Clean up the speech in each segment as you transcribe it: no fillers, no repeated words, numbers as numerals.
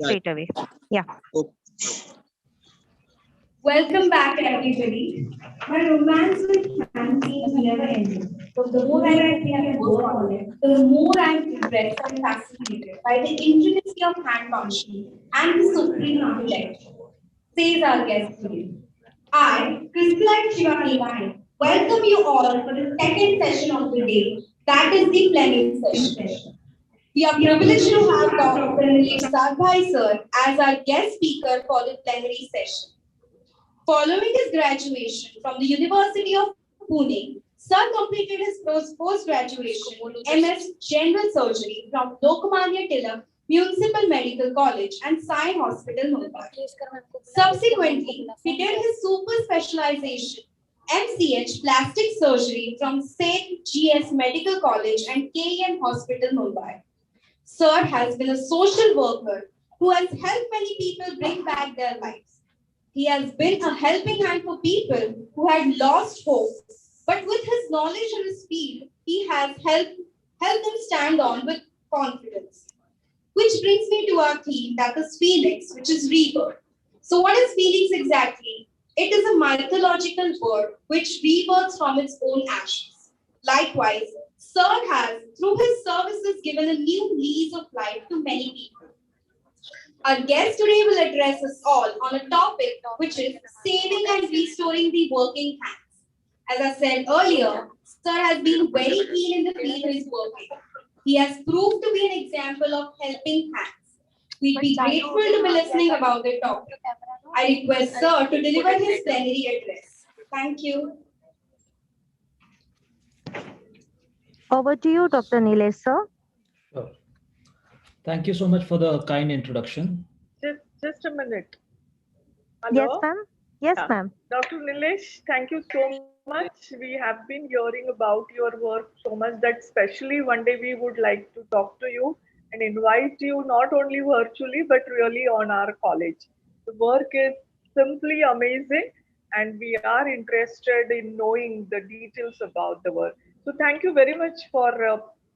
straight away. Yeah. Welcome back, everybody. My romance with fantasy is never ending. The more I think and work on it, the more I'm impressed and fascinated by the intricacy of hand punching and the supreme architecture, says our guest today. I, Crystallite Shivani, welcome you all for the second session of the day, that is the plenary session. We are privileged to have Dr. Nilesh Sadbhai sir as our guest speaker for the plenary session. Following his graduation from the University of Pune, Sir completed his post-graduation MS General Surgery from Lokmanya Tilak Municipal Medical College and Sai Hospital, Mumbai. Subsequently, he did his super specialization MCH Plastic Surgery from St. GS Medical College and KEM Hospital, Mumbai. Sir has been a social worker who has helped many people bring back their lives. He has been a helping hand for people who had lost hope, but with his knowledge and his field, he has helped them stand on with confidence. Which brings me to our theme, that is Phoenix, which is rebirth. So, what is Phoenix exactly? It is a mythological bird which rebirths from its own ashes. Likewise, Sir has, through his services, given a new lease of life to many people. Our guest today will address us all on a topic which is saving and restoring the working hands. As I said earlier, Sir has been very keen in the field he is working. He has proved to be an example of helping hands. We'd be grateful to be listening about the topic. I request Sir to deliver his plenary address. Thank you. Over to you, Dr. Nilesh sir. Sure. Thank you so much for the kind introduction. Just a minute. Yes, Hello? ma'am. Yes, ma'am. Dr. Nilesh, thank you so much. We have been hearing about your work so much that especially one day we would like to talk to you and invite you not only virtually but really on our college. The work is simply amazing and we are interested in knowing the details about the work. So thank you very much for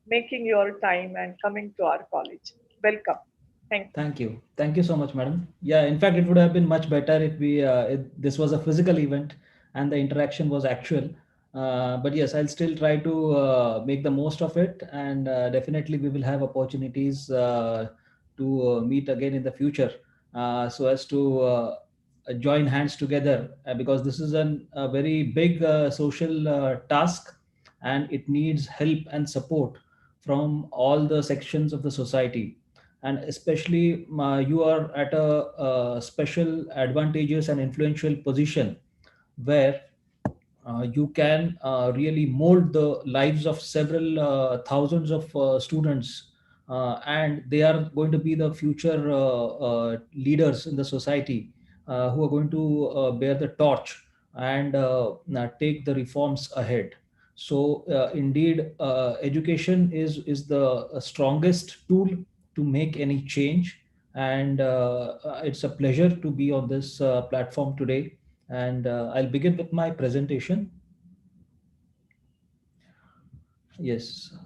making your time and coming to our college. Welcome. Thank you. Thank you. Thank you so much, madam. Yeah, in fact, it would have been much better if this was a physical event and the interaction was actual. But yes, I'll still try to make the most of it, and definitely we will have opportunities to meet again in the future, so as to join hands together, because this is a very big social task, and it needs help and support from all the sections of the society. And especially you are at a special advantageous and influential position where you can really mold the lives of several thousands of students, and they are going to be the future leaders in the society, who are going to bear the torch and take the reforms ahead. So indeed, education is the strongest tool to make any change, and it's a pleasure to be on this platform today. And I'll begin with my presentation. Yes.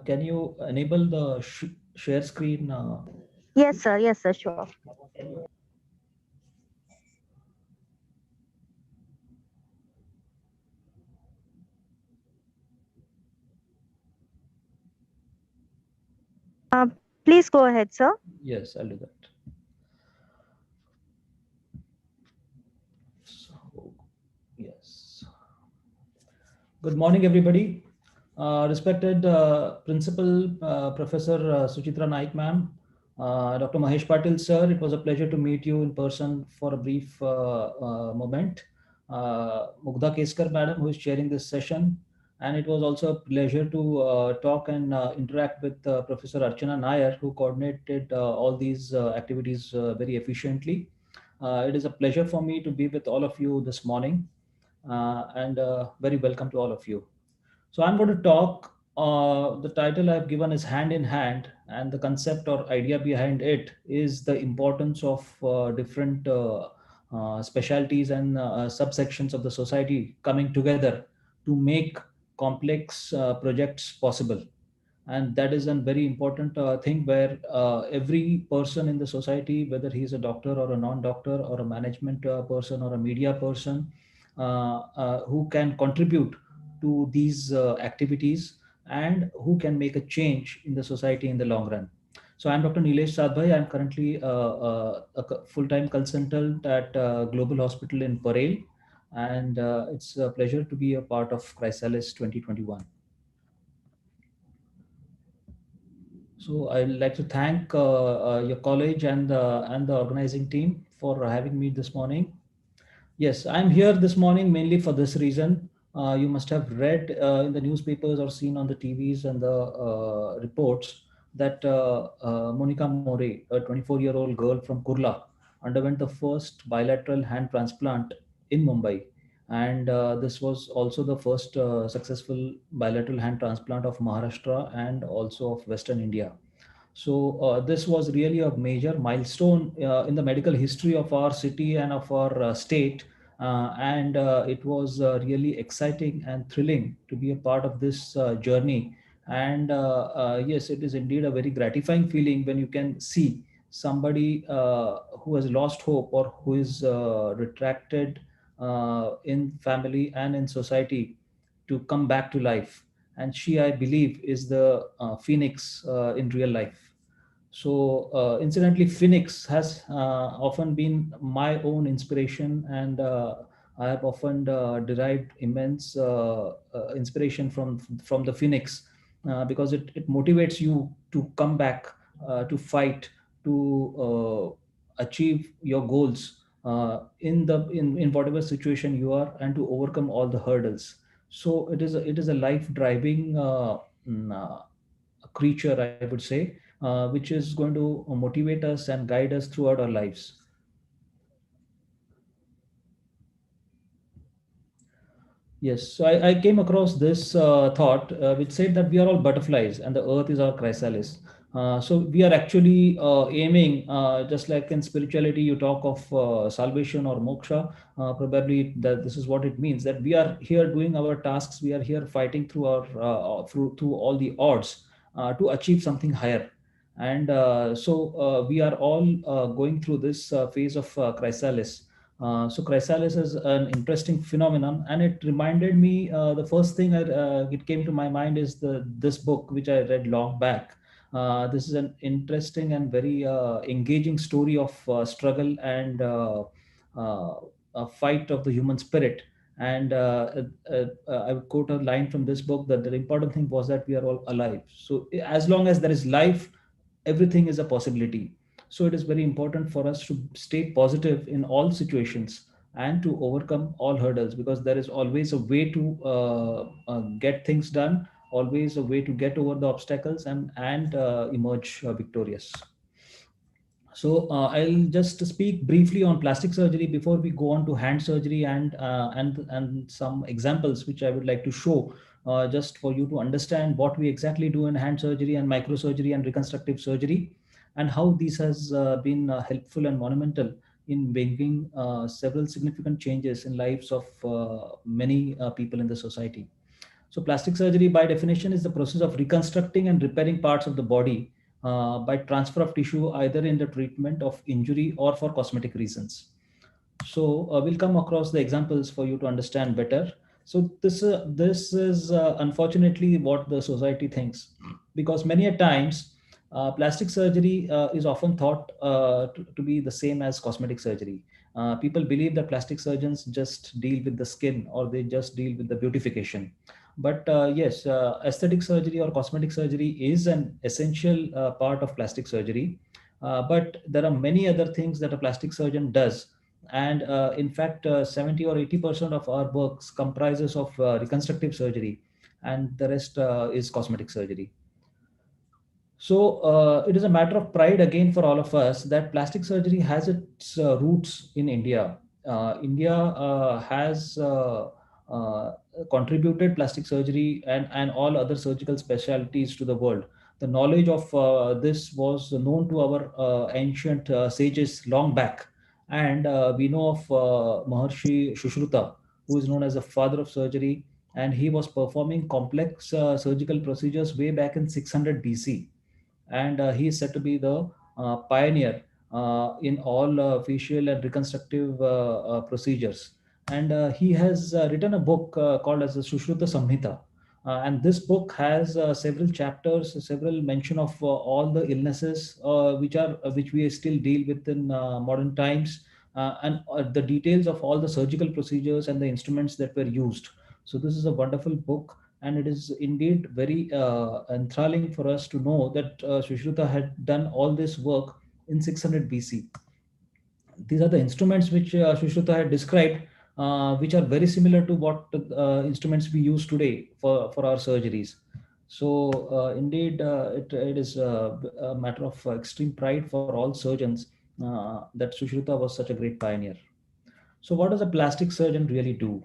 Can you enable the share screen? Yes, sir. Yes, sir. Sure. Please go ahead, sir. Yes, I'll do that. So, yes. Good morning, everybody. Respected Principal Professor Suchitra Naik ma'am, Dr. Mahesh Patil sir, it was a pleasure to meet you in person for a brief moment. Mugdha Keskar madam, who is chairing this session, and it was also a pleasure to talk and interact with Professor Archana Nair, who coordinated all these activities very efficiently. It is a pleasure for me to be with all of you this morning, and very welcome to all of you. So I'm going to talk. The title I've given is Hand in Hand, and the concept or idea behind it is the importance of different specialties and subsections of the society coming together to make complex projects possible. And that is a very important thing, where every person in the society, whether he's a doctor or a non-doctor or a management person or a media person, who can contribute to these activities and who can make a change in the society in the long run. So I'm Dr. Nilesh Sadbhai. I'm currently a full-time consultant at Global Hospital in Parel, and it's a pleasure to be a part of Chrysalis 2021. So I'd like to thank your college and the organizing team for having me this morning. Yes, I'm here this morning mainly for this reason. You must have read in the newspapers or seen on the TVs and the reports that Monica More, a 24-year-old girl from Kurla, underwent the first bilateral hand transplant in Mumbai. And this was also the first successful bilateral hand transplant of Maharashtra and also of Western India. So this was really a major milestone in the medical history of our city and of our state. And it was really exciting and thrilling to be a part of this journey. And yes, it is indeed a very gratifying feeling when you can see somebody who has lost hope or who is retracted in family and in society to come back to life. And she, I believe, is the phoenix in real life. So, incidentally, Phoenix has often been my own inspiration, and I have often derived immense inspiration from the Phoenix, because it motivates you to come back, to fight, to achieve your goals in whatever situation you are, and to overcome all the hurdles. So it is a life driving creature, I would say, which is going to motivate us and guide us throughout our lives. Yes, so I came across this thought which said that we are all butterflies and the earth is our chrysalis. So we are actually aiming, just like in spirituality, you talk of salvation or moksha. Probably that this is what it means, that we are here doing our tasks. We are here fighting through our through all the odds to achieve something higher. And so we are all going through this phase of chrysalis. So chrysalis is an interesting phenomenon, and it reminded me. The first thing it came to my mind is this book which I read long back. This is an interesting and very engaging story of struggle and a fight of the human spirit. And I would quote a line from this book, that the important thing was that we are all alive. So as long as there is life, everything is a possibility. So it is very important for us to stay positive in all situations and to overcome all hurdles, because there is always a way to get things done, always a way to get over the obstacles and emerge victorious. So I'll just speak briefly on plastic surgery before we go on to hand surgery, and some examples which I would like to show, just for you to understand what we exactly do in hand surgery and microsurgery and reconstructive surgery, and how this has been helpful and monumental in bringing several significant changes in lives of many people in the society. So plastic surgery, by definition, is the process of reconstructing and repairing parts of the body by transfer of tissue, either in the treatment of injury or for cosmetic reasons. So we'll come across the examples for you to understand better. So this is unfortunately what the society thinks, because many a times plastic surgery is often thought to be the same as cosmetic surgery. People believe that plastic surgeons just deal with the skin, or they just deal with the beautification. But yes, aesthetic surgery or cosmetic surgery is an essential part of plastic surgery. But there are many other things that a plastic surgeon does, and in fact 70 or 80% of our works comprises of reconstructive surgery, and the rest is cosmetic surgery. So it is a matter of pride again for all of us that plastic surgery has its roots in India. India has contributed plastic surgery and all other surgical specialties to the world. The knowledge of this was known to our ancient sages long back. And we know of Maharshi Shushruta, who is known as the father of surgery. and he was performing complex surgical procedures way back in 600 BC. And he is said to be the pioneer in all facial and reconstructive procedures. And he has written a book called as the Sushruta Samhita. And this book has several chapters, several mention of all the illnesses which we still deal with in modern times, and the details of all the surgical procedures and the instruments that were used. So this is a wonderful book, and it is indeed very enthralling for us to know that Sushruta had done all this work in 600 BC. These are the instruments which Sushruta had described, which are very similar to what instruments we use today for our surgeries. So indeed, it is a matter of extreme pride for all surgeons that Sushruta was such a great pioneer. So what does a plastic surgeon really do?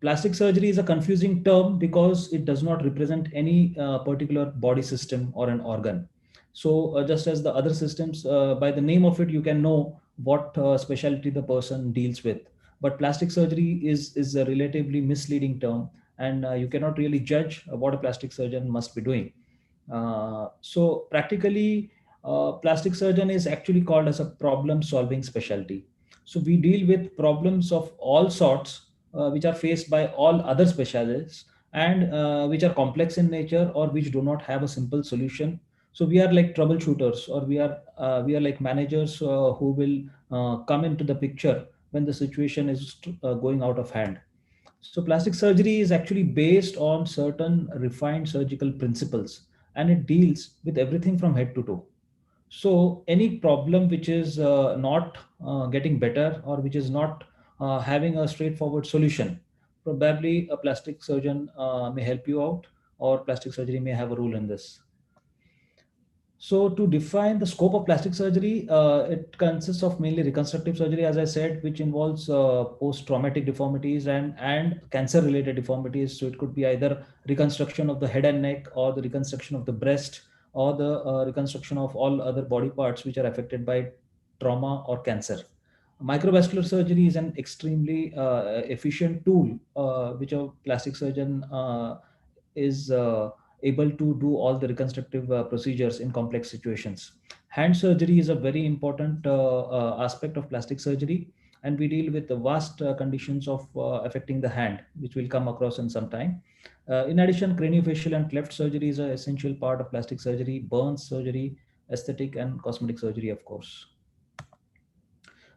Plastic surgery is a confusing term because it does not represent any particular body system or an organ. So just as the other systems, by the name of it, you can know what specialty the person deals with. But plastic surgery is a relatively misleading term, and you cannot really judge what a plastic surgeon must be doing. So practically, plastic surgeon is actually called as a problem solving specialty. So we deal with problems of all sorts, which are faced by all other specialists, and which are complex in nature or which do not have a simple solution. So we are like troubleshooters, or we are like managers who will come into the picture when the situation is going out of hand. So plastic surgery is actually based on certain refined surgical principles, and it deals with everything from head to toe. So any problem which is not getting better, or which is not having a straightforward solution, probably a plastic surgeon may help you out, or plastic surgery may have a role in this. So to define the scope of plastic surgery, it consists of mainly reconstructive surgery, as I said, which involves post-traumatic deformities and cancer-related deformities. So it could be either reconstruction of the head and neck, or the reconstruction of the breast, or the reconstruction of all other body parts which are affected by trauma or cancer. Microvascular surgery is an extremely efficient tool which a plastic surgeon is able to do all the reconstructive procedures in complex situations. Hand surgery is a very important aspect of plastic surgery, and we deal with the vast conditions of affecting the hand, which we'll come across in some time. In addition, craniofacial and cleft surgery is an essential part of plastic surgery, burns surgery, aesthetic and cosmetic surgery, of course.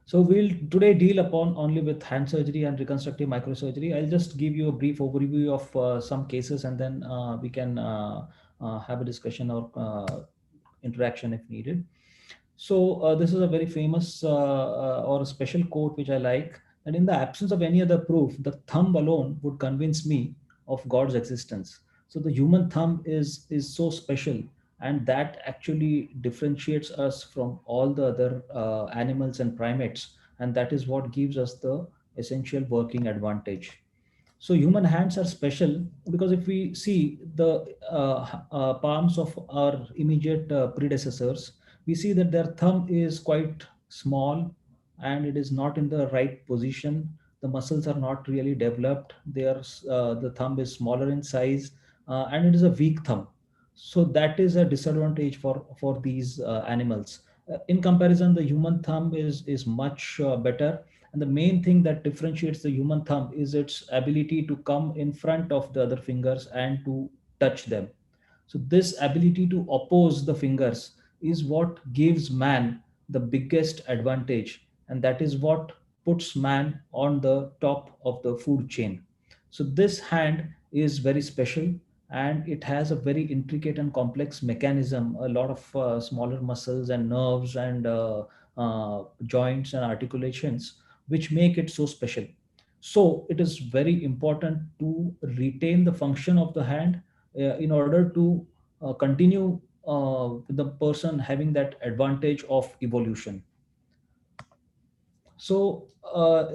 So we'll today deal upon only with hand surgery and reconstructive microsurgery. I'll just give you a brief overview of some cases, and then we can have a discussion or interaction if needed. So this is a very famous or a special quote which I like, that in the absence of any other proof, the thumb alone would convince me of God's existence. So the human thumb is so special, and that actually differentiates us from all the other animals and primates, and that is what gives us the essential working advantage. So human hands are special because if we see the palms of our immediate predecessors, we see that their thumb is quite small, and it is not in the right position. The muscles are not really developed. The thumb is smaller in size, and it is a weak thumb. So that is a disadvantage for these animals. In comparison, the human thumb is much better, and the main thing that differentiates the human thumb is its ability to come in front of the other fingers and to touch them. So this ability to oppose the fingers is what gives man the biggest advantage, and that is what puts man on the top of the food chain. So this hand is very special, and it has a very intricate and complex mechanism, a lot of smaller muscles and nerves and joints and articulations, which make it so special. So it is very important to retain the function of the hand in order to continue with the person having that advantage of evolution. So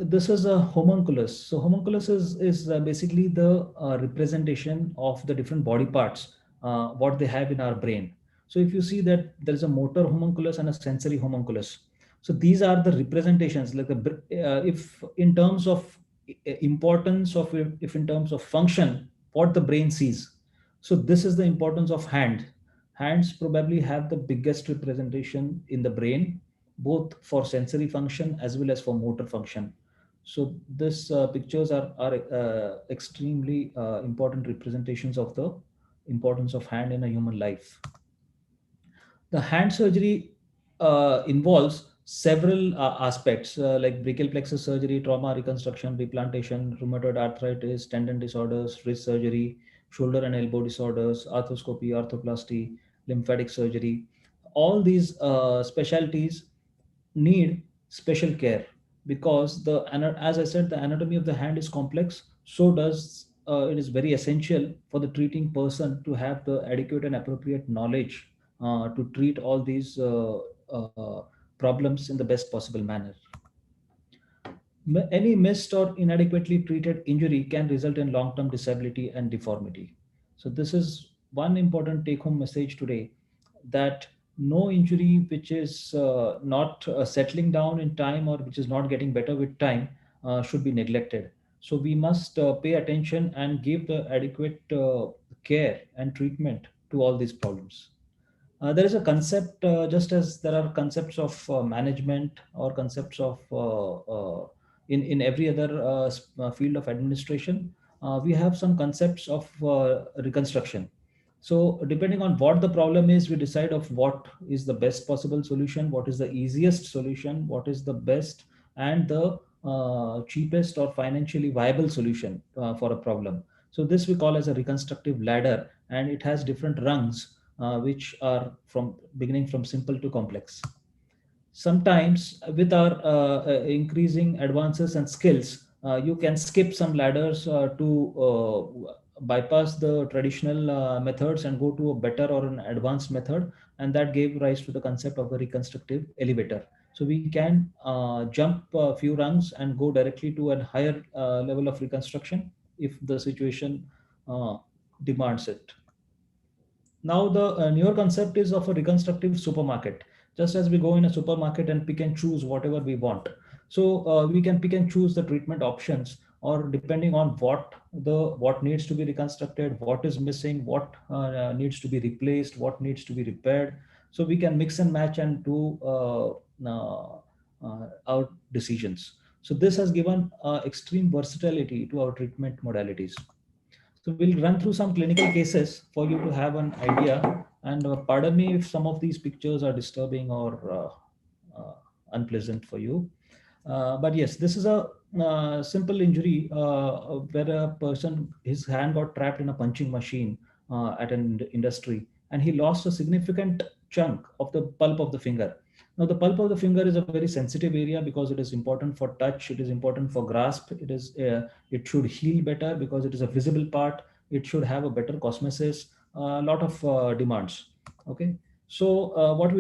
this is a homunculus. So homunculus is basically the representation of the different body parts, what they have in our brain. So if you see that there is a motor homunculus and a sensory homunculus. So these are the representations, like if in terms of importance of it, if in terms of function, what the brain sees. So this is the importance of hand. Hands probably have the biggest representation in the brain, both for sensory function as well as for motor function. So this pictures are extremely important representations of the importance of hand in a human life. The hand surgery involves several aspects like brachial plexus surgery, trauma reconstruction, replantation, rheumatoid arthritis, tendon disorders, wrist surgery, shoulder and elbow disorders, arthroscopy, arthroplasty, lymphatic surgery. All these specialties need special care because as I said, the anatomy of the hand is complex. So does it is very essential for the treating person to have the adequate and appropriate knowledge to treat all these uh, problems in the best possible manner. Any missed or inadequately treated injury can result in long-term disability and deformity. So this is one important take-home message today, that no injury which is not settling down in time or which is not getting better with time should be neglected. So we must pay attention and give the adequate care and treatment to all these problems. There is a concept, just as there are concepts of management or concepts of in every other field of administration. We have some concepts of reconstruction. So depending on what the problem is, we decide of what is the best possible solution, what is the easiest solution, what is the best and the cheapest or financially viable solution for a problem. So this we call as a reconstructive ladder, and it has different rungs which are from beginning from simple to complex. Sometimes with our increasing advances and skills, you can skip some ladders to bypass the traditional methods and go to a better or an advanced method, and that gave rise to the concept of the reconstructive elevator. So we can jump a few rungs and go directly to a higher level of reconstruction if the situation demands it. Now the newer concept is of a reconstructive supermarket. Just as we go in a supermarket and pick and choose whatever we want, so we can pick and choose the treatment options, or depending on what needs to be reconstructed, what is missing, what needs to be replaced, what needs to be repaired. So we can mix and match and do our decisions. So this has given extreme versatility to our treatment modalities. So we'll run through some clinical cases for you to have an idea. And pardon me if some of these pictures are disturbing or unpleasant for you. But yes, this is a simple injury where a person, his hand got trapped in a punching machine at an industry, and he lost a significant chunk of the pulp of the finger. Now, the pulp of the finger is a very sensitive area because it is important for touch. It is important for grasp. It should heal better because it is a visible part. It should have a better cosmesis. A lot of demands. Okay. So what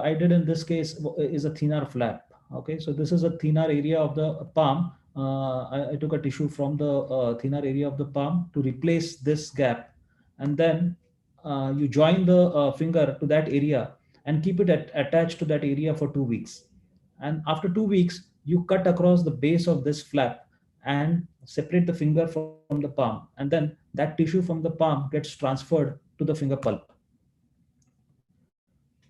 I did in this case is a thenar flap. Okay. So this is a thenar area of the palm. I took a tissue from the thenar area of the palm to replace this gap, and then you join the finger to that area and keep it attached to that area for 2 weeks. And after 2 weeks, you cut across the base of this flap and separate the finger from the palm. And then that tissue from the palm gets transferred to the finger pulp.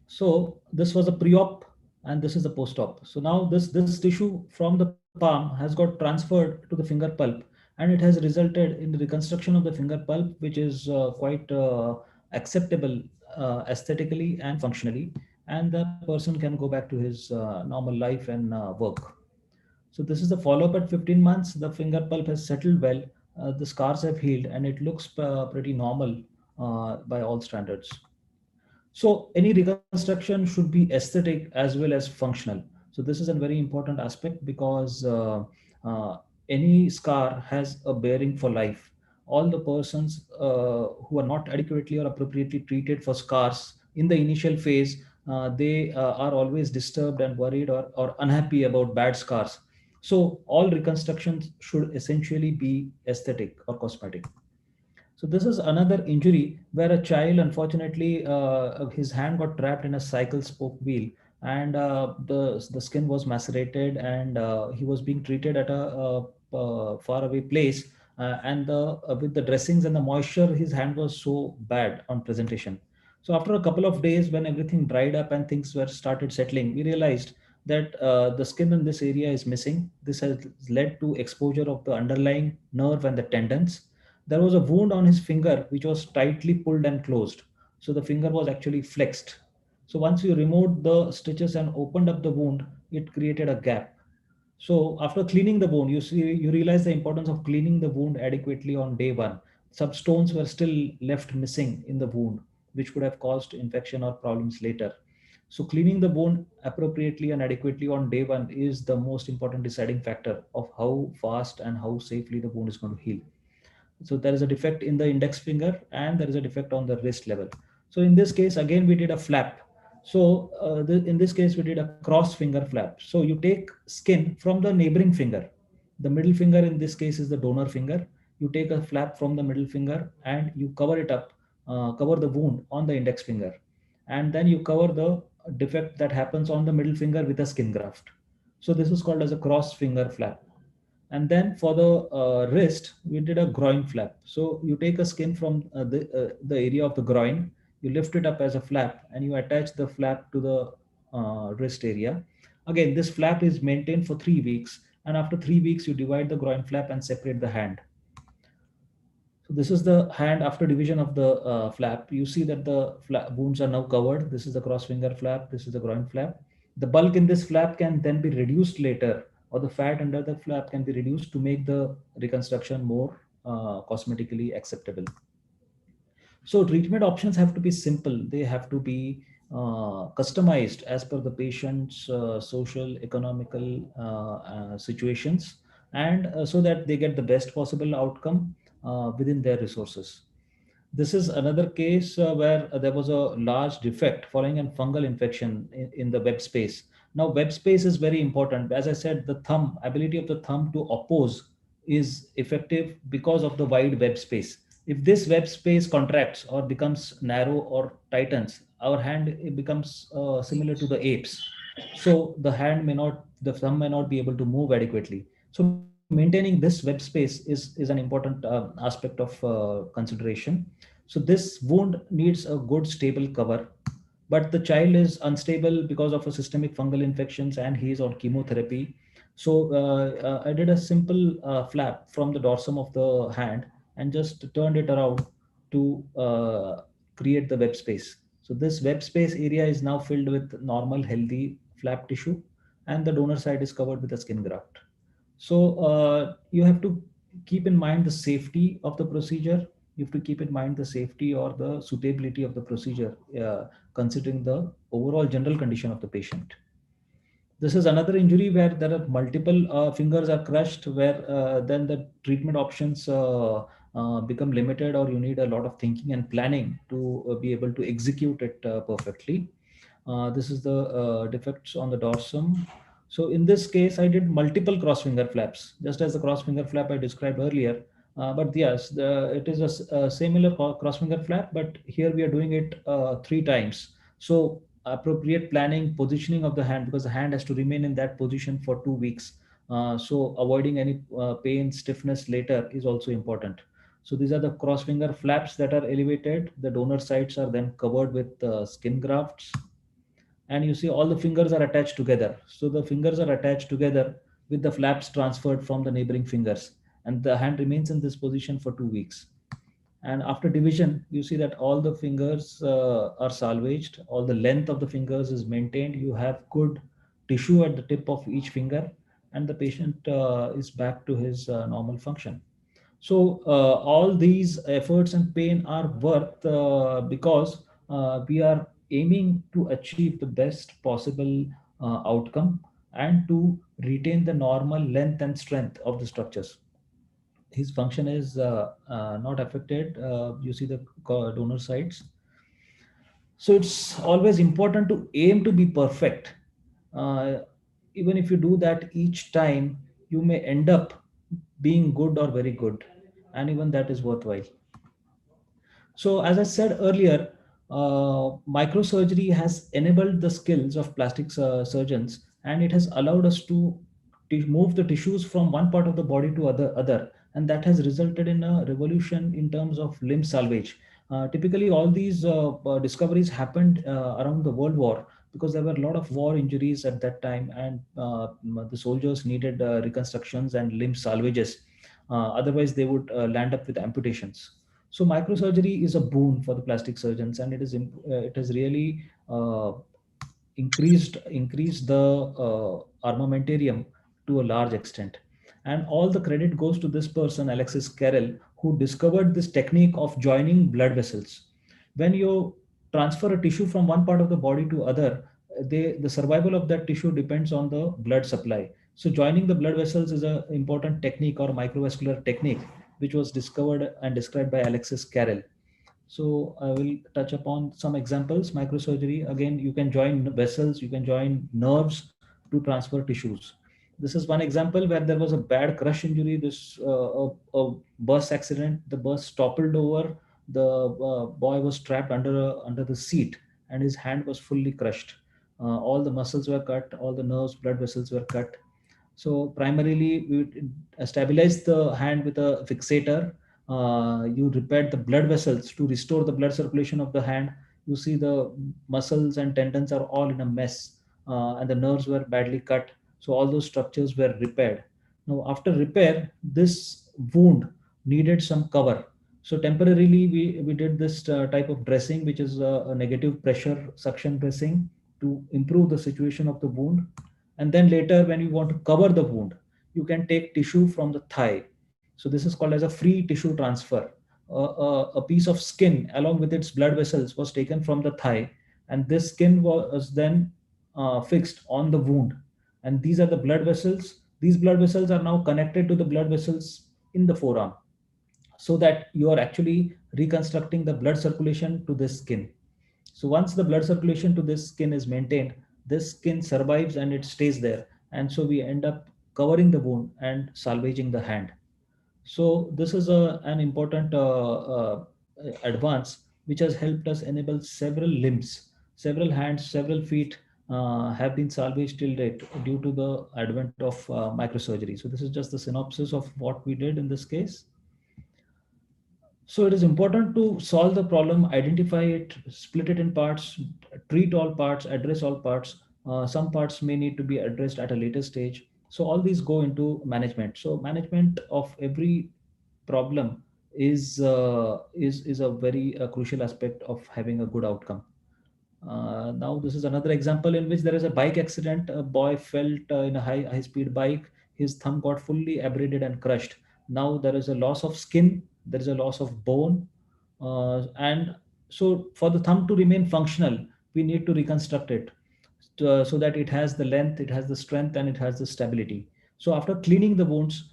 So this was a pre-op and this is the post-op. So now this tissue from the palm has got transferred to the finger pulp, and it has resulted in the reconstruction of the finger pulp, which is quite acceptable aesthetically and functionally, and the person can go back to his normal life and work. So this is the follow-up at 15 months. The finger pulp has settled well, the scars have healed, and it looks pretty normal by all standards. So any reconstruction should be aesthetic as well as functional. So this is a very important aspect because any scar has a bearing for life. All the persons who are not adequately or appropriately treated for scars in the initial phase, they are always disturbed and worried or unhappy about bad scars. So all reconstructions should essentially be aesthetic or cosmetic. So this is another injury where a child, unfortunately, his hand got trapped in a cycle spoke wheel, and the skin was macerated, and he was being treated at a far away place, and with the dressings and the moisture, his hand was so bad on presentation. So after a couple of days, when everything dried up and things were started settling, we realized that the skin in this area is missing. This has led to exposure of the underlying nerve and the tendons. There was a wound on his finger which was tightly pulled and closed. So the finger was actually flexed. So once you removed the stitches and opened up the wound, it created a gap. So after cleaning the wound, you realize the importance of cleaning the wound adequately on day one. Some stones were still left missing in the wound, which could have caused infection or problems later. So cleaning the wound appropriately and adequately on day one is the most important deciding factor of how fast and how safely the wound is going to heal. So there is a defect in the index finger and there is a defect on the wrist level. So in this case, again, we did a flap. So in this case, we did a cross finger flap. So you take skin from the neighboring finger. The middle finger in this case is the donor finger. You take a flap from the middle finger and you cover it up, cover the wound on the index finger. And then you cover the defect that happens on the middle finger with a skin graft. So this is called as a cross finger flap. And then for the wrist, we did a groin flap. So you take a skin from the area of the groin, you lift it up as a flap, and you attach the flap to the wrist area. Again, this flap is maintained for 3 weeks, and after 3 weeks, you divide the groin flap and separate the hand. So this is the hand after division of the flap. You see that the wounds are now covered. This is the cross finger flap. This is the groin flap. The bulk in this flap can then be reduced later, or the fat under the flap can be reduced to make the reconstruction more cosmetically acceptable. So treatment options have to be simple. They have to be customized as per the patient's social, economical situations, and so that they get the best possible outcome within their resources. This is another case where there was a large defect following a fungal infection in the web space. Now, web space is very important. As I said, the thumb, ability of the thumb to oppose is effective because of the wide web space. If this web space contracts or becomes narrow or tightens, our hand it becomes similar to the apes. So the thumb may not be able to move adequately. So maintaining this web space is an important aspect of consideration. So this wound needs a good stable cover, but the child is unstable because of a systemic fungal infections and he is on chemotherapy. So I did a simple flap from the dorsum of the hand and just turned it around to create the web space. So this web space area is now filled with normal healthy flap tissue and the donor side is covered with a skin graft. So you have to keep in mind the safety of the procedure. You have to keep in mind the safety or the suitability of the procedure, considering the overall general condition of the patient. This is another injury where there are multiple fingers are crushed, where then the treatment options become limited, or you need a lot of thinking and planning to be able to execute it perfectly. This is the defects on the dorsum. So in this case, I did multiple cross finger flaps, just as the cross finger flap I described earlier. But yes, it is a similar cross finger flap, but here we are doing it 3 times. So appropriate planning, positioning of the hand, because the hand has to remain in that position for 2 weeks. So avoiding any pain, stiffness later is also important. So these are the cross finger flaps that are elevated. The donor sides are then covered with skin grafts. And you see all the fingers are attached together. So the fingers are attached together with the flaps transferred from the neighboring fingers. And the hand remains in this position for 2 weeks. And after division, you see that all the fingers are salvaged. All the length of the fingers is maintained. You have good tissue at the tip of each finger, and the patient is back to his normal function. So all these efforts and pain are worth because we are aiming to achieve the best possible outcome and to retain the normal length and strength of the structures. His function is not affected. You see the donor sides. So it's always important to aim to be perfect. Even if you do that each time, you may end up being good or very good, and even that is worthwhile. So as I said earlier, microsurgery has enabled the skills of plastic surgeons, and it has allowed us to move the tissues from one part of the body to other, and that has resulted in a revolution in terms of limb salvage. Typically, all these discoveries happened around the World War, because there were a lot of war injuries at that time, and the soldiers needed reconstructions and limb salvages. Otherwise, they would land up with amputations. So microsurgery is a boon for the plastic surgeons, and it has really increased the armamentarium to a large extent. And all the credit goes to this person, Alexis Carrel, who discovered this technique of joining blood vessels. When you transfer a tissue from one part of the body to other, the survival of that tissue depends on the blood supply. So joining the blood vessels is an important technique, or microvascular technique, which was discovered and described by Alexis Carrel. So I will touch upon some examples. Microsurgery, again, you can join vessels, you can join nerves to transfer tissues. This is one example where there was a bad crush injury. This a bus accident. The bus toppled over. The boy was trapped under the seat, and his hand was fully crushed. All the muscles were cut. All the nerves, blood vessels were cut. So primarily, we stabilize the hand with a fixator. You repaired the blood vessels to restore the blood circulation of the hand. You see the muscles and tendons are all in a mess, and the nerves were badly cut. So all those structures were repaired. Now, after repair, this wound needed some cover. So temporarily, we did this type of dressing, which is a negative pressure suction dressing, to improve the situation of the wound. And then later, when you want to cover the wound, you can take tissue from the thigh. So this is called as a free tissue transfer. A piece of skin along with its blood vessels was taken from the thigh, and this skin was then fixed on the wound. And these are the blood vessels. These blood vessels are now connected to the blood vessels in the forearm, so that you are actually reconstructing the blood circulation to this skin. So once the blood circulation to this skin is maintained, this skin survives and it stays there. And so we end up covering the wound and salvaging the hand. So this is an important advance, which has helped us enable several limbs, several hands, several feet have been salvaged till date due to the advent of microsurgery. So this is just the synopsis of what we did in this case. So it is important to solve the problem, identify it, split it in parts, treat all parts, address all parts. Some parts may need to be addressed at a later stage. So all these go into management. So management of every problem is a very crucial aspect of having a good outcome. Now this is another example in which there is a bike accident. A boy fell in a high speed bike. His thumb got fully abraded and crushed. Now there is a loss of skin, there is a loss of bone, and so for the thumb to remain functional, we need to reconstruct it so that it has the length, it has the strength, and it has the stability. So after cleaning the wounds,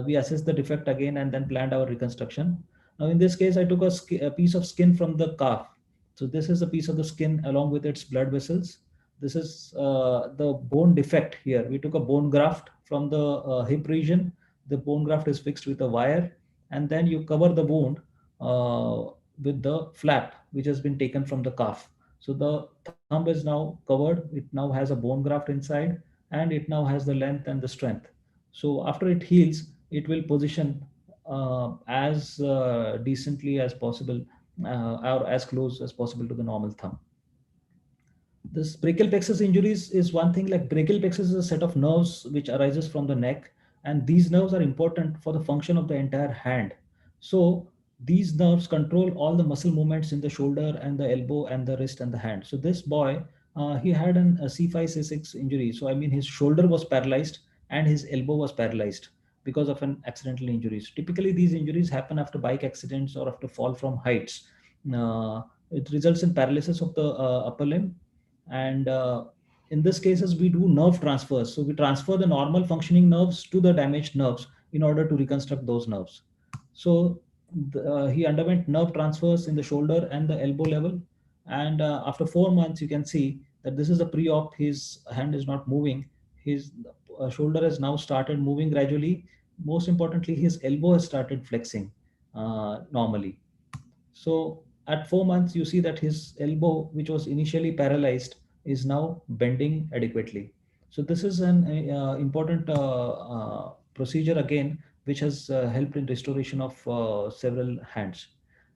we assessed the defect again and then planned our reconstruction. Now in this case, I took a piece of skin from the calf. So this is a piece of the skin along with its blood vessels. This is the bone defect here. We took a bone graft from the hip region. The bone graft is fixed with a wire, and then you cover the wound with the flap, which has been taken from the calf. So the thumb is now covered. It now has a bone graft inside, and it now has the length and the strength. So after it heals, it will position as decently as possible, or as close as possible to the normal thumb. This brachial plexus injuries is one thing. Like, brachial plexus is a set of nerves which arises from the neck, and these nerves are important for the function of the entire hand. So these nerves control all the muscle movements in the shoulder and the elbow and the wrist and the hand. So this boy, he had a C5, C6 injury. So I mean, his shoulder was paralyzed and his elbow was paralyzed because of an accidental injury. So typically these injuries happen after bike accidents or after fall from heights. It results in paralysis of the upper limb, and in this cases we do nerve transfers. So we transfer the normal functioning nerves to the damaged nerves in order to reconstruct those nerves. So he underwent nerve transfers in the shoulder and the elbow level, and after 4 months you can see that this is a pre-op. His hand is not moving. His shoulder has now started moving gradually. Most importantly, his elbow has started flexing normally. So at 4 months, you see that his elbow, which was initially paralyzed, is now bending adequately. So this is an important procedure again, which has helped in restoration of several hands.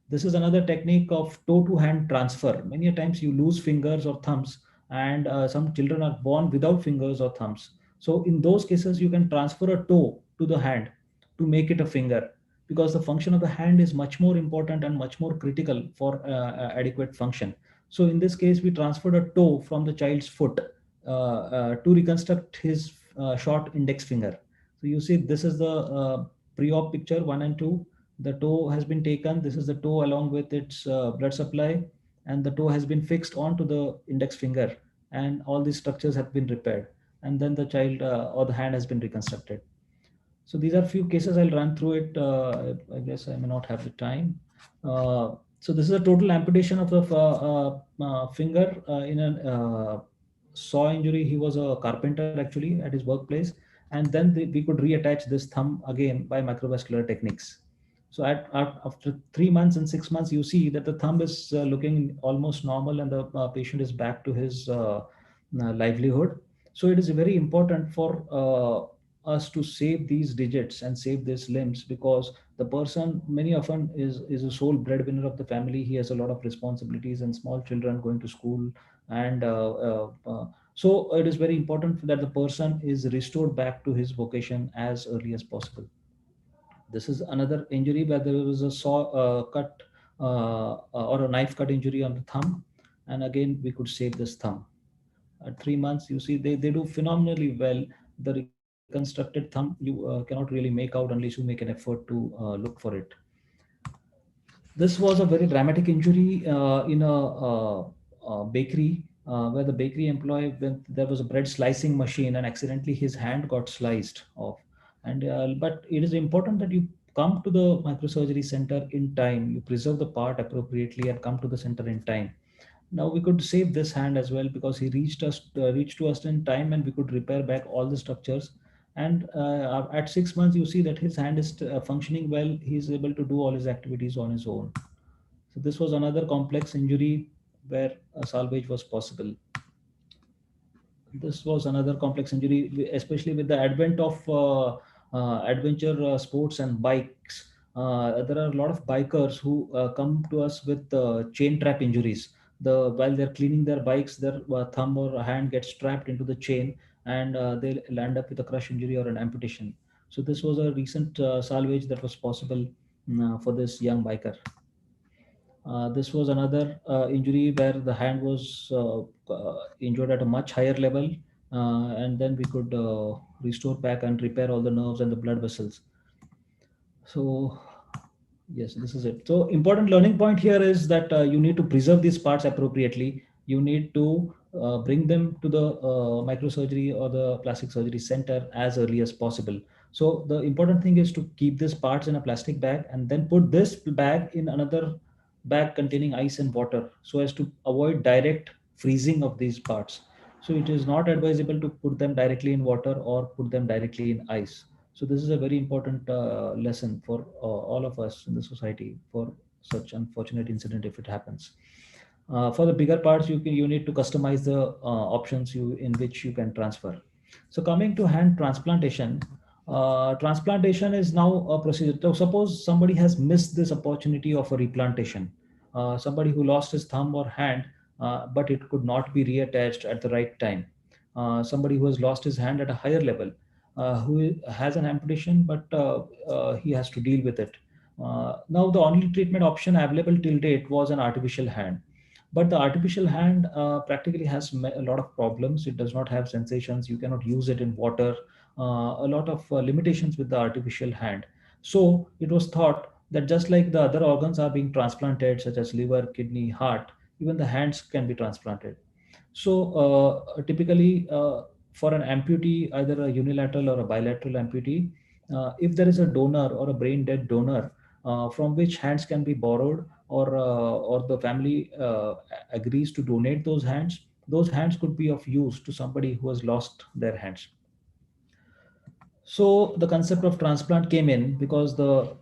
This is another technique of toe to hand transfer. Many a times you lose fingers or thumbs, and some children are born without fingers or thumbs. So in those cases, you can transfer a toe to the hand to make it a finger, because the function of the hand is much more important and much more critical for adequate function. So in this case, we transferred a toe from the child's foot to reconstruct his short index finger. So you see, this is the pre-op picture 1 and 2. The toe has been taken. This is the toe along with its blood supply, and the toe has been fixed onto the index finger, and all these structures have been repaired. And then the child or the hand has been reconstructed. So these are few cases. I'll run through it. I guess I may not have the time. So this is a total amputation of the finger in a saw injury. He was a carpenter actually at his workplace, and then we could reattach this thumb again by macrovascular techniques. So after 3 months and 6 months, you see that the thumb is looking almost normal, and the patient is back to his livelihood. So it is very important for us to save these digits and save these limbs, because the person many often is a sole breadwinner of the family. He has a lot of responsibilities and small children going to school, and so it is very important that the person is restored back to his vocation as early as possible. This is another injury where there was a saw cut or a knife cut injury on the thumb, and again we could save this thumb. At 3 months, you see they do phenomenally well. The reconstructed thumb you cannot really make out unless you make an effort to look for it. This was a very dramatic injury in a bakery, where the bakery employee, when there was a bread slicing machine, and accidentally his hand got sliced off. And but it is important that you come to the microsurgery center in time. You preserve the part appropriately and come to the center in time. Now we could save this hand as well, because he reached to us in time, and we could repair back all the structures. And at 6 months, you see that his hand is functioning well. He is able to do all his activities on his own. So this was another complex injury where salvage was possible. This was another complex injury, especially with the advent of adventure sports and bikes. There are a lot of bikers who come to us with chain trap injuries. While they're cleaning their bikes, their thumb or hand gets trapped into the chain, and they land up with a crush injury or an amputation. So this was a recent salvage that was possible for this young biker. This was another injury where the hand was injured at a much higher level, and then we could restore back and repair all the nerves and the blood vessels. So yes, this is it. So important learning point here is that you need to preserve these parts appropriately. You need to bring them to the microsurgery or the plastic surgery center as early as possible. So the important thing is to keep these parts in a plastic bag, and then put this bag in another bag containing ice and water, so as to avoid direct freezing of these parts. So it is not advisable to put them directly in water or put them directly in ice. So this is a very important lesson for all of us in the society for such unfortunate incident if it happens. For the bigger parts, you need to customize the options in which you can transfer. So coming to hand transplantation, transplantation is now a procedure. So suppose somebody has missed this opportunity of a replantation. Somebody who lost his thumb or hand, but it could not be reattached at the right time. Somebody who has lost his hand at a higher level, who has an amputation, but he has to deal with it. Now, the only treatment option available till date was an artificial hand. But the artificial hand practically has a lot of problems. It does not have sensations. You cannot use it in water. A lot of limitations with the artificial hand. So it was thought that just like the other organs are being transplanted, such as liver, kidney, heart, even the hands can be transplanted. So typically for an amputee, either a unilateral or a bilateral amputee, if there is a donor or a brain dead donor from which hands can be borrowed, or the family agrees to donate those hands could be of use to somebody who has lost their hands. So the concept of transplant came in because the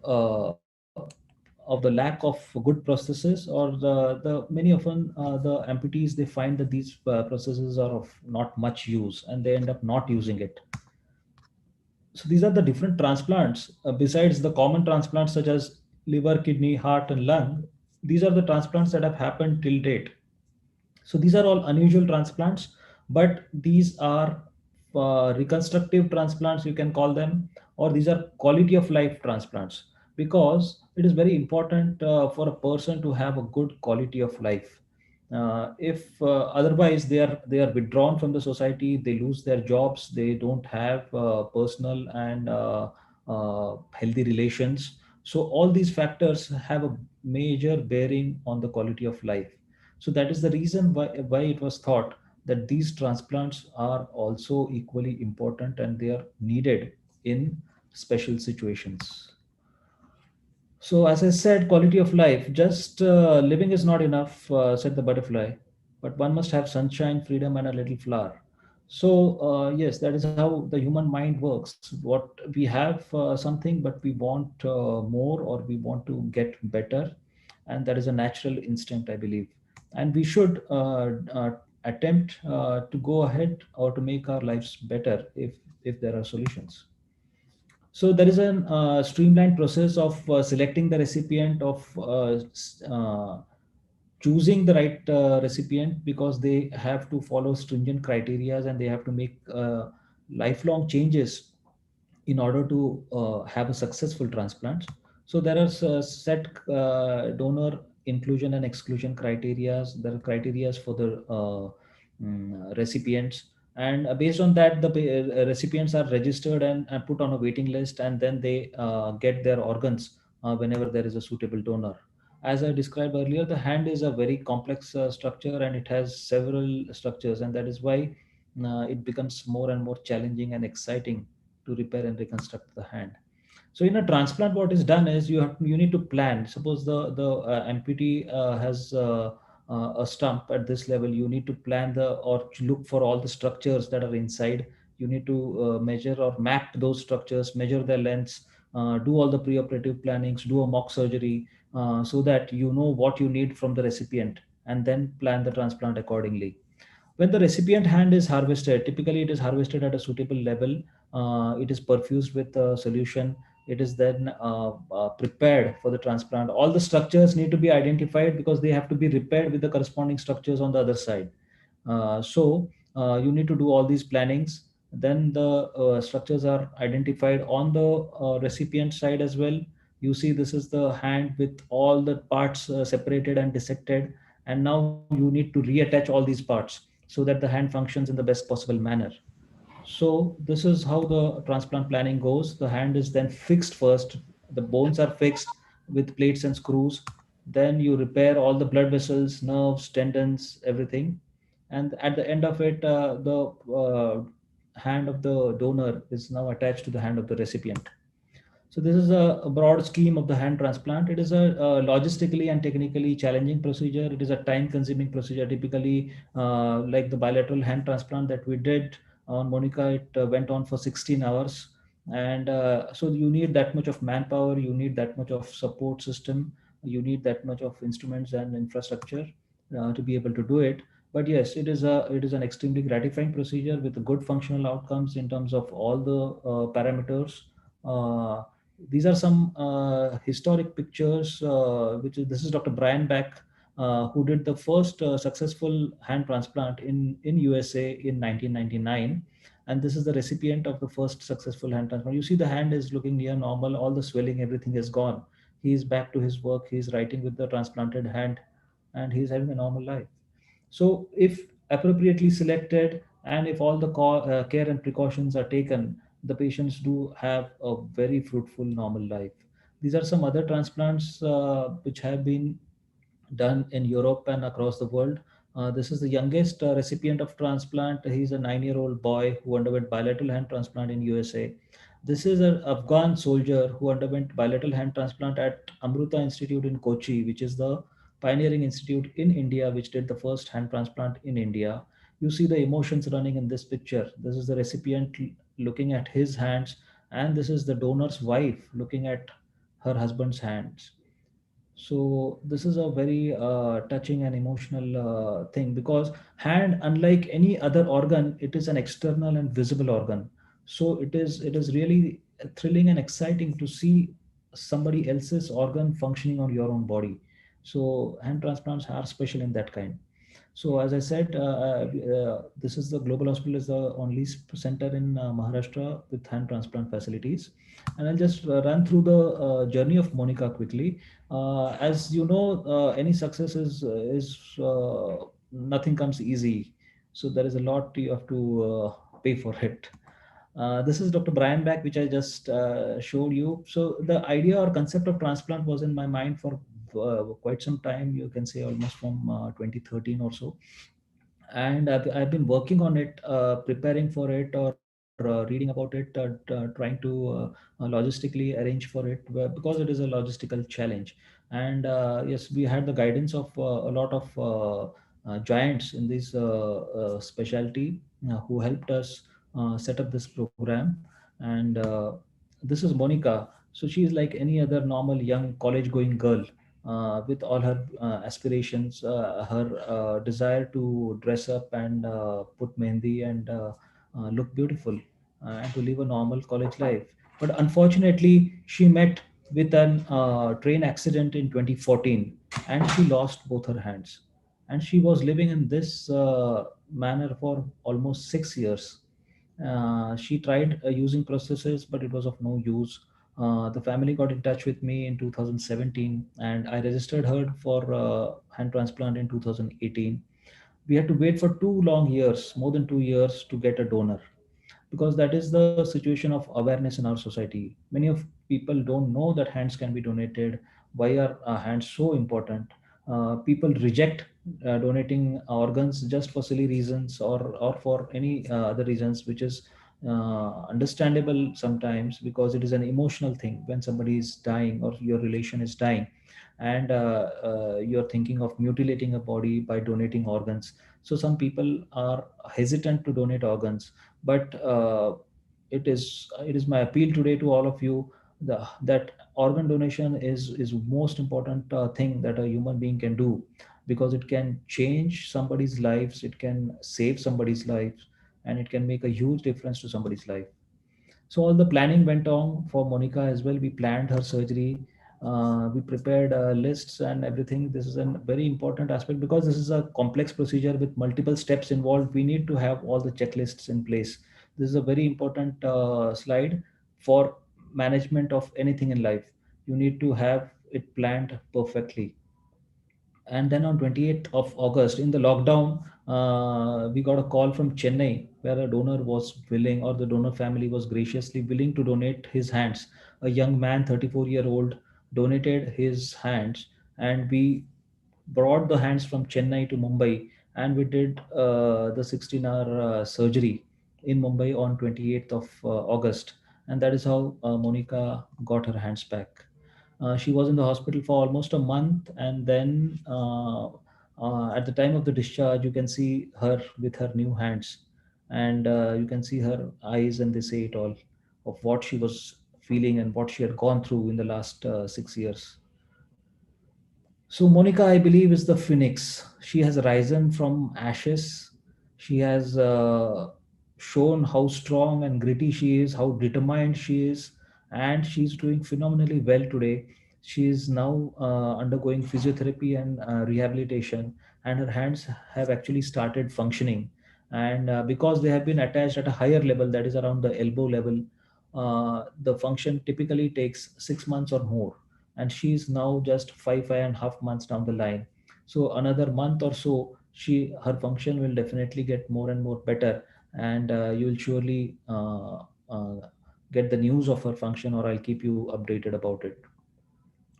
of the lack of good processes, or the many often the amputees, they find that these processes are of not much use and they end up not using it. So these are the different transplants. Besides the common transplants such as liver, kidney, heart, and lung, these are the transplants that have happened till date. So these are all unusual transplants, but these are reconstructive transplants, you can call them, or these are quality of life transplants, because it is very important for a person to have a good quality of life. If otherwise they are withdrawn from the society, they lose their jobs, they don't have personal and healthy relations. So all these factors have a major bearing on the quality of life. So that is the reason why it was thought that these transplants are also equally important and they are needed in special situations. So, as I said, quality of life, just living is not enough, said the butterfly, but one must have sunshine, freedom, and a little flower. So, yes, that is how the human mind works. What we have something, but we want more, or we want to get better. And that is a natural instinct, I believe. And we should attempt to go ahead or to make our lives better if there are solutions. So there is a streamlined process of selecting the recipient, of choosing the right recipient, because they have to follow stringent criteria and they have to make lifelong changes in order to have a successful transplant. So there are set donor inclusion and exclusion criteria. There are criteria for the recipients, and based on that, the recipients are registered and put on a waiting list, and then they get their organs whenever there is a suitable donor. As I described earlier, the hand is a very complex structure, and it has several structures, and that is why it becomes more and more challenging and exciting to repair and reconstruct the hand. So in a transplant, what is done is you need to plan. Suppose the amputee has a stump at this level. You need to plan the or look for all the structures that are inside. You need to measure or map those structures, measure their lengths, do all the preoperative plannings, do a mock surgery, so that you know what you need from the recipient, and then plan the transplant accordingly. When the recipient hand is harvested, typically it is harvested at a suitable level. It is perfused with a solution. It is then prepared for the transplant. All the structures need to be identified because they have to be repaired with the corresponding structures on the other side. So you need to do all these plannings. Then the structures are identified on the recipient side as well. You see, this is the hand with all the parts separated and dissected, and now you need to reattach all these parts so that the hand functions in the best possible manner. So this is how the transplant planning goes. The hand is then fixed first. The bones are fixed with plates and screws. Then you repair all the blood vessels, nerves, tendons, everything. And at the end of it, the hand of the donor is now attached to the hand of the recipient. So this is a broad scheme of the hand transplant. It is a logistically and technically challenging procedure. It is a time-consuming procedure. Typically, like the bilateral hand transplant that we did on Monica, it went on for 16 hours. And so you need that much of manpower, you need that much of support system, you need that much of instruments and infrastructure to be able to do it. But yes, it is an extremely gratifying procedure with good functional outcomes in terms of all the parameters. These are some historic pictures, this is Dr. Brian Beck, who did the first successful hand transplant in USA in 1999. And this is the recipient of the first successful hand transplant. You see the hand is looking near normal, all the swelling, everything is gone. He is back to his work, he is writing with the transplanted hand, and he is having a normal life. So if appropriately selected and if all the care and precautions are taken, the patients do have a very fruitful normal life. These are some other transplants which have been done in Europe and across the world. This is the youngest recipient of transplant. He's a 9-year-old boy who underwent bilateral hand transplant in USA. This is an Afghan soldier who underwent bilateral hand transplant at Amruta Institute in Kochi, which is the pioneering institute in India, which did the first hand transplant in India. You see the emotions running in this picture. This is the recipient looking at his hands, and this is the donor's wife looking at her husband's hands. So this is a very touching and emotional thing, because hand, unlike any other organ, it is an external and visible organ. So it is really thrilling and exciting to see somebody else's organ functioning on your own body. So hand transplants are special in that kind. So as I said, this is the Global Hospital is the only center in Maharashtra with hand transplant facilities. And I'll just run through the journey of Monica quickly. As you know, any success is nothing comes easy. So there is a lot you have to pay for it. This is Dr. Brian Back, which I just showed you. So the idea or concept of transplant was in my mind for quite some time. You can say almost from 2013 or so, and I've been working on it, preparing for it, or reading about it, trying to logistically arrange for it, because it is a logistical challenge. And yes, we had the guidance of a lot of giants in this specialty, who helped us set up this program. And this is Monica. So she is like any other normal young college going girl, with all her aspirations, her desire to dress up and put mehndi and look beautiful, and to live a normal college life. But unfortunately, she met with an train accident in 2014, and she lost both her hands. And she was living in this manner for almost 6 years. She tried using prostheses, but it was of no use. The family got in touch with me in 2017, and I registered her for hand transplant in 2018. We had to wait for 2 long years, more than 2 years, to get a donor, because that is the situation of awareness in our society. Many of people don't know that hands can be donated. Why are hands so important? People reject donating organs just for silly reasons, or for any other reasons, which is understandable sometimes, because it is an emotional thing when somebody is dying or your relation is dying, and you're thinking of mutilating a body by donating organs. So some people are hesitant to donate organs. But it is my appeal today to all of you, that organ donation is most important thing that a human being can do, because it can change somebody's lives, it can save somebody's lives, and it can make a huge difference to somebody's life. So all the planning went on for Monica as well. We planned her surgery. We prepared lists and everything. This is a very important aspect, because this is a complex procedure with multiple steps involved. We need to have all the checklists in place. This is a very important slide for management of anything in life. You need to have it planned perfectly. And then on 28th of August, in the lockdown, we got a call from Chennai, where a donor was willing, or the donor family was graciously willing to donate his hands. A young man, 34-year-old, donated his hands, and we brought the hands from Chennai to Mumbai, and we did the 16-hour surgery in Mumbai on 28th of August. And that is how Monica got her hands back. She was in the hospital for almost a month, and then at the time of the discharge, you can see her with her new hands, and you can see her eyes, and they say it all of what she was feeling and what she had gone through in the last 6 years. So Monica, I believe, is the phoenix. She has risen from ashes. She has shown how strong and gritty she is, how determined she is, and she's doing phenomenally well today. She is now undergoing physiotherapy and rehabilitation, and her hands have actually started functioning. And because they have been attached at a higher level, that is around the elbow level, the function typically takes 6 months or more, and she's now just 5.5 months down the line. So another month or so, her function will definitely get more and more better, and you will surely get the news of her function, or I'll keep you updated about it.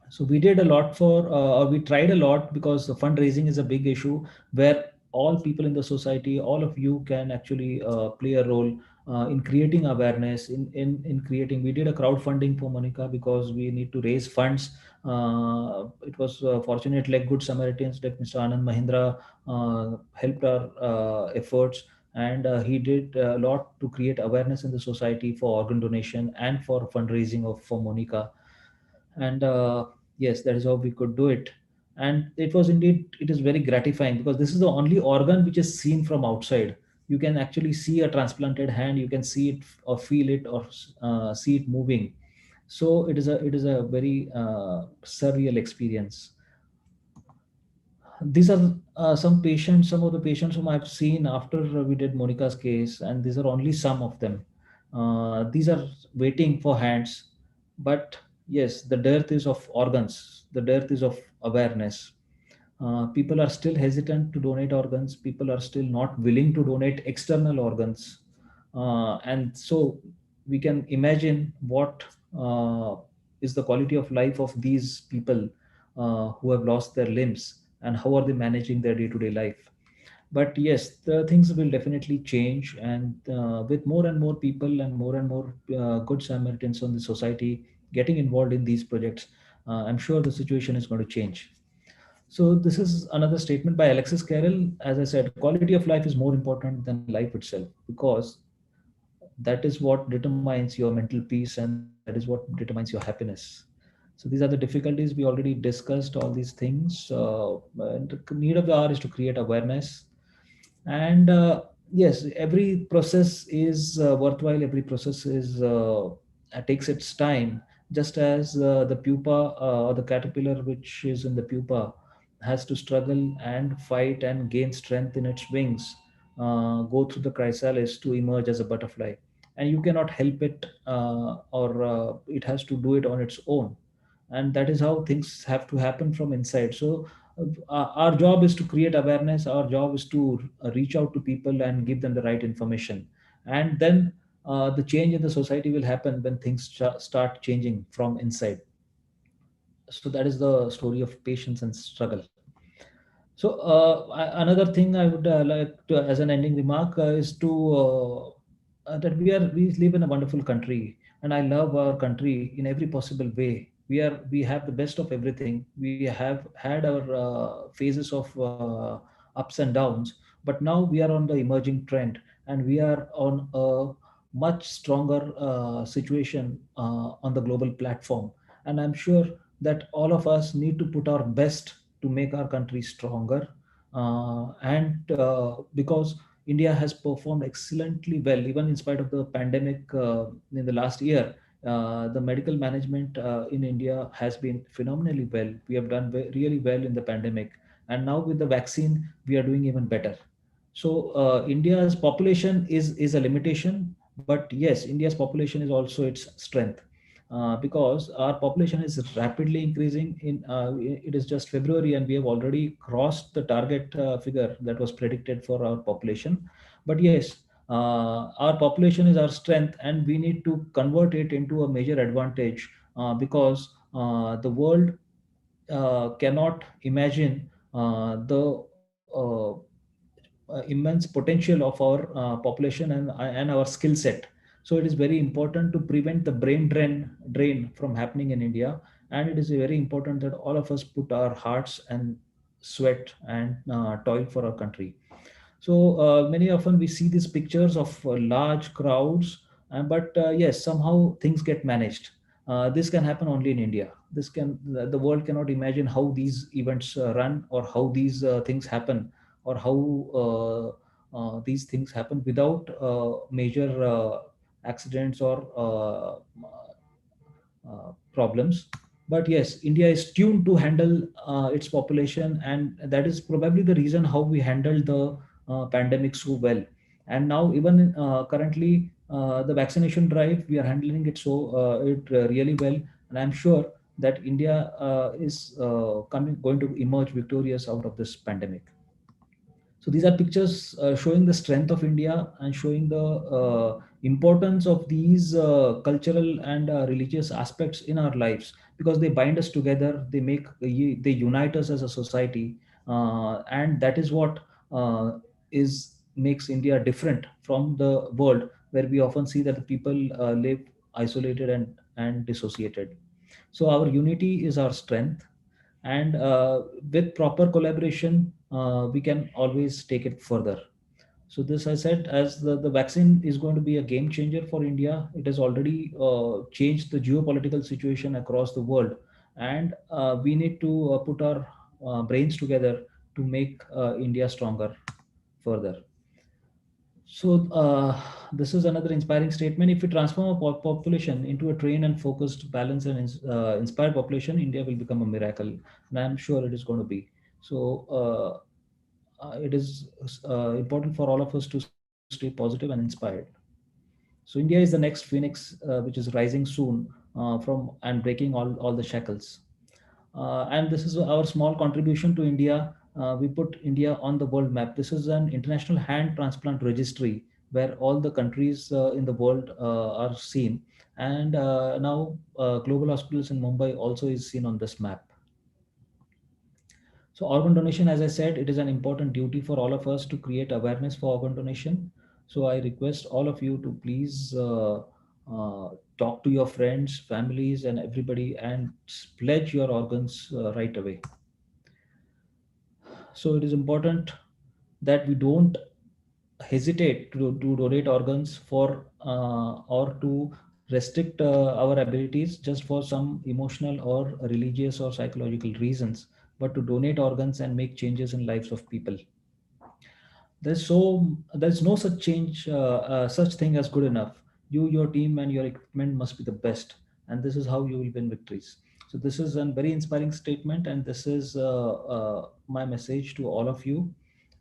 So we did a lot or we tried a lot, because the fundraising is a big issue, where all people in the society, all of you, can actually play a role in creating awareness, in creating. We did a crowdfunding for Monica, because we need to raise funds. It was fortunate, like good Samaritans, like Mr. Anand Mahindra helped our efforts, and he did a lot to create awareness in the society for organ donation and for fundraising of for Monica. And yes, that is how we could do it. And it was indeed, it is very gratifying because this is the only organ which is seen from outside. You can actually see a transplanted hand, you can see it or feel it or see it moving. So it is a very surreal experience. These are some patients, some of the patients whom I've seen after we did Monica's case, and these are only some of them. These are waiting for hands, but yes, the dearth is of organs, the dearth is of awareness. People are still hesitant to donate organs. People are still not willing to donate external organs. And so we can imagine what is the quality of life of these people who have lost their limbs, and how are they managing their day-to-day life. But yes, the things will definitely change, and with more and more people and more good Samaritans on the society getting involved in these projects, I'm sure the situation is going to change. So this is another statement by Alexis Carrel. As I said, quality of life is more important than life itself, because that is what determines your mental peace, and that is what determines your happiness. So these are the difficulties. We already discussed all these things. And the need of the hour is to create awareness. And yes, every process is worthwhile. Every process is takes its time. Just as the pupa or the caterpillar which is in the pupa has to struggle and fight and gain strength in its wings, go through the chrysalis to emerge as a butterfly, and you cannot help it, or it has to do it on its own. And that is how things have to happen from inside. So our job is to create awareness. Our job is to reach out to people and give them the right information. And then the change in the society will happen when things start changing from inside. So that is the story of patience and struggle. So another thing I would like to, as an ending remark, is to that we live in a wonderful country, and I love our country in every possible way. We have the best of everything. We have had our phases of ups and downs, but now we are on the emerging trend, and we are on a much stronger situation on the global platform. And I'm sure that all of us need to put our best to make our country stronger. And because India has performed excellently well, even in spite of the pandemic in the last year. The medical management in India has been phenomenally well. We have done really well in the pandemic, and now with the vaccine, we are doing even better. So India's population is a limitation, but yes, India's population is also its strength, because our population is rapidly increasing. It is just February, and we have already crossed the target figure that was predicted for our population. But yes, our population is our strength, and we need to convert it into a major advantage, because the world cannot imagine the immense potential of our population and our skill set. So it is very important to prevent the brain drain from happening in India, and it is very important that all of us put our hearts and sweat and toil for our country. So many often we see these pictures of large crowds, but yes, somehow things get managed. This can happen only in India. The world cannot imagine how these events run, or how these things happen, or how these things happen without major accidents or problems. But yes, India is tuned to handle its population, and that is probably the reason how we handled the pandemic so well. And now, even currently, the vaccination drive, we are handling it really well. And I'm sure that India is going to emerge victorious out of this pandemic. So these are pictures showing the strength of India, and showing the importance of these cultural and religious aspects in our lives, because they bind us together. They unite us as a society, and that is what is makes India different from the world, where we often see that the people live isolated and dissociated. So our unity is our strength, and with proper collaboration, we can always take it further. So this, I said, as the vaccine is going to be a game changer for India. It has already changed the geopolitical situation across the world, and we need to put our brains together to make India stronger further. So this is another inspiring statement. If we transform a population into a trained and focused, balanced and inspired population, India will become a miracle, and I'm sure it is going to be. So it is important for all of us to stay positive and inspired. So India is the next phoenix, which is rising soon from and breaking all the shackles. And this is our small contribution to India. We put India on the world map. This is an international hand transplant registry where all the countries in the world are seen. And now Global Hospitals in Mumbai also is seen on this map. So organ donation, as I said, it is an important duty for all of us to create awareness for organ donation. So I request all of you to please talk to your friends, families, and everybody and pledge your organs right away. So it is important that we don't hesitate to donate organs for or to restrict our abilities just for some emotional or religious or psychological reasons, but to donate organs and make changes in lives of people. There's no such change, such thing as good enough. You, your team, and your equipment must be the best, and this is how you will win victories. So this is a very inspiring statement, and this is my message to all of you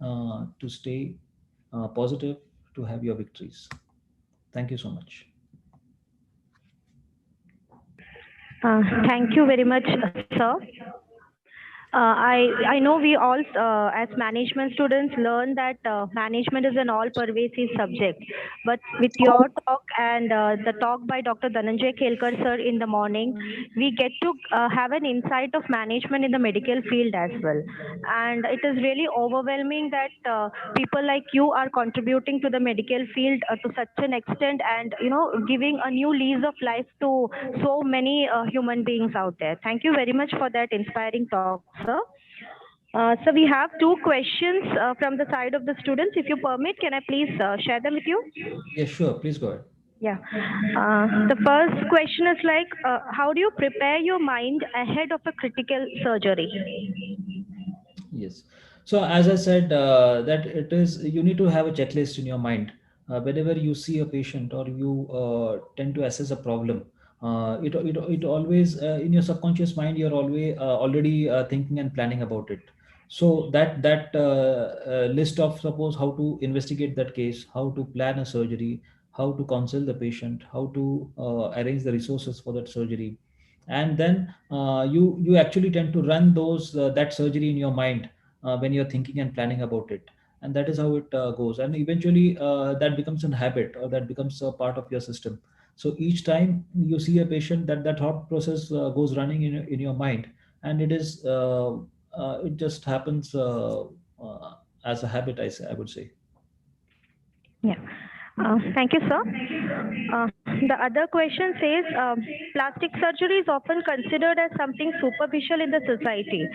to stay positive, to have your victories. Thank you so much. Thank you very much, sir. I know we all, as management students, learn that management is an all-pervasive subject. But with your talk and the talk by Dr. Dhananjay Kelkar sir in the morning, we get to have an insight of management in the medical field as well. And it is really overwhelming that people like you are contributing to the medical field to such an extent, and giving a new lease of life to so many human beings out there. Thank you very much for that inspiring talk, sir. So we have two questions from the side of the students. If you permit, can I please share them with you? Yes, sure. Please go ahead. Yeah. The first question is like, how do you prepare your mind ahead of a critical surgery? Yes. So as I said, that it is, you need to have a checklist in your mind. Whenever you see a patient or you tend to assess a problem, it always in your subconscious mind you're always already thinking and planning about it. So that list of, suppose, how to investigate that case, how to plan a surgery, how to counsel the patient, how to arrange the resources for that surgery, and then you actually tend to run those that surgery in your mind when you're thinking and planning about it, and that is how it goes, and eventually that becomes a habit, or that becomes a part of your system. So each time you see a patient, that thought process goes running in your mind, and it just happens as a habit, I would say. Yeah. Thank you, sir. The other question says, plastic surgery is often considered as something superficial in the society.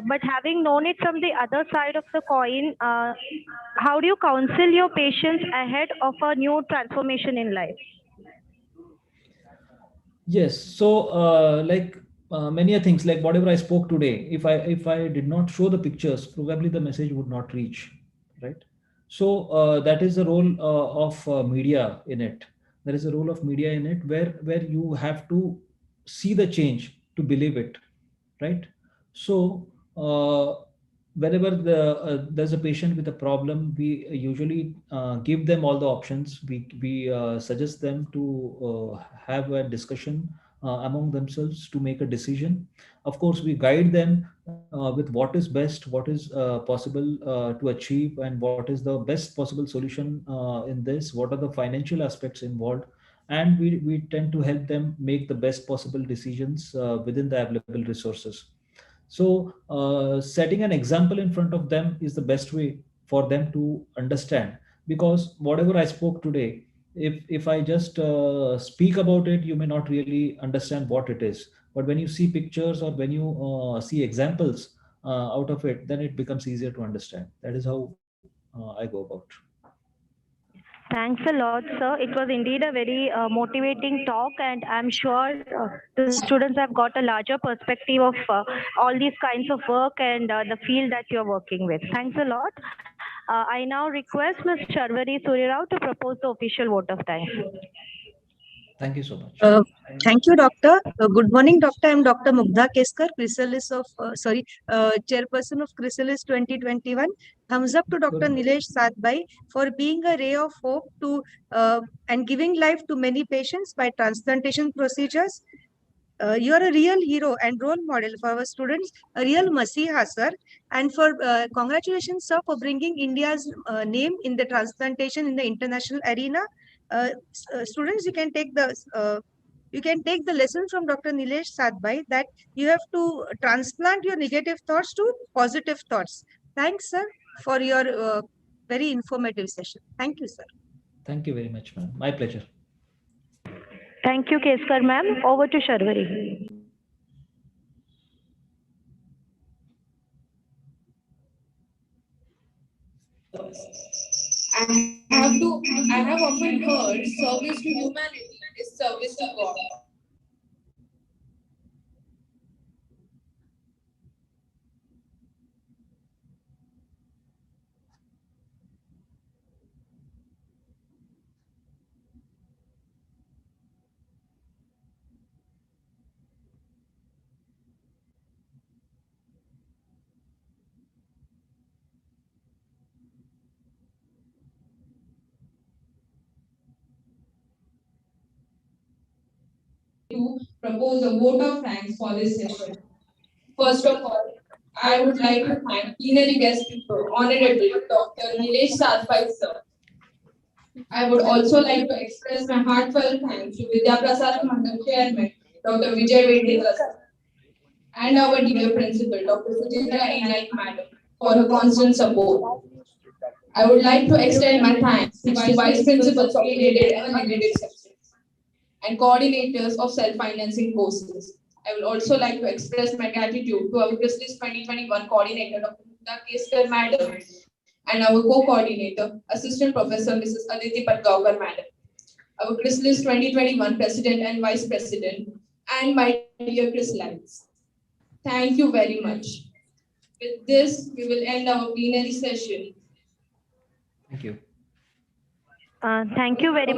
But having known it from the other side of the coin, how do you counsel your patients ahead of a new transformation in life? Yes. So, many things, like whatever I spoke today, if I did not show the pictures, probably the message would not reach, right? So that is the role of media in it. There is a role of media in it, where you have to see the change to believe it, right? So whenever there's a patient with a problem, we usually give them all the options. We suggest them to have a discussion among themselves to make a decision. Of course, we guide them with what is best, what is possible to achieve, and what is the best possible solution in this, what are the financial aspects involved, and we tend to help them make the best possible decisions within the available resources. So setting an example in front of them is the best way for them to understand, because whatever I spoke today, if I just speak about it, you may not really understand what it is. But when you see pictures, or when you see examples out of it, then it becomes easier to understand. That is how I go about. Thanks a lot, sir. It was indeed a very motivating talk, and I'm sure the students have got a larger perspective of all these kinds of work and the field that you're working with. Thanks a lot. I now request Ms. Sharvari Surya Rao to propose the official vote of thanks. Thank you so much. Thank you, Doctor. Good morning, Doctor. I'm Dr. Mugdha Keskar, Chrysalis of, Chairperson of Chrysalis 2021. Thumbs up to Dr. Good. Nilesh Sadbhai for being a ray of hope to and giving life to many patients by transplantation procedures. You are a real hero and role model for our students, a real Masiha, sir. And for congratulations, sir, for bringing India's name in the transplantation in the international arena. Students, you can take the lesson from Dr. Nilesh Sadbhai that you have to transplant your negative thoughts to positive thoughts. Thanks, sir, for your very informative session. Thank you, sir. Thank you very much, ma'am. My pleasure. Thank you, Keskar ma'am. Over to Sharvari. I have often heard service to humanity is service to God. To propose a vote of thanks for this session. First of all, I would like to thank plenary guest speaker, Honorable Dr. Nilesh Sadbhai, sir. I would also like to express my heartfelt thanks to Vidya Prasad Mandal Chairman, Dr. Vijay Vedekar, sir, and our dear principal, Dr. Sujitra A. Naik Madam, for her constant support. I would like to extend my thanks to Vice Principals of aided and unaided sections and coordinators of self-financing courses. I will also like to express my gratitude to our Chrysalis 2021 coordinator, Dr. Mugdha Keskar Madam, and our co-coordinator, Assistant Professor Mrs. Aditi Patgaonkar Madam, our Chrysalis 2021 President and Vice President, and my dear Chrysalites. Thank you very much. With this, we will end our plenary session. Thank you. Thank you very much.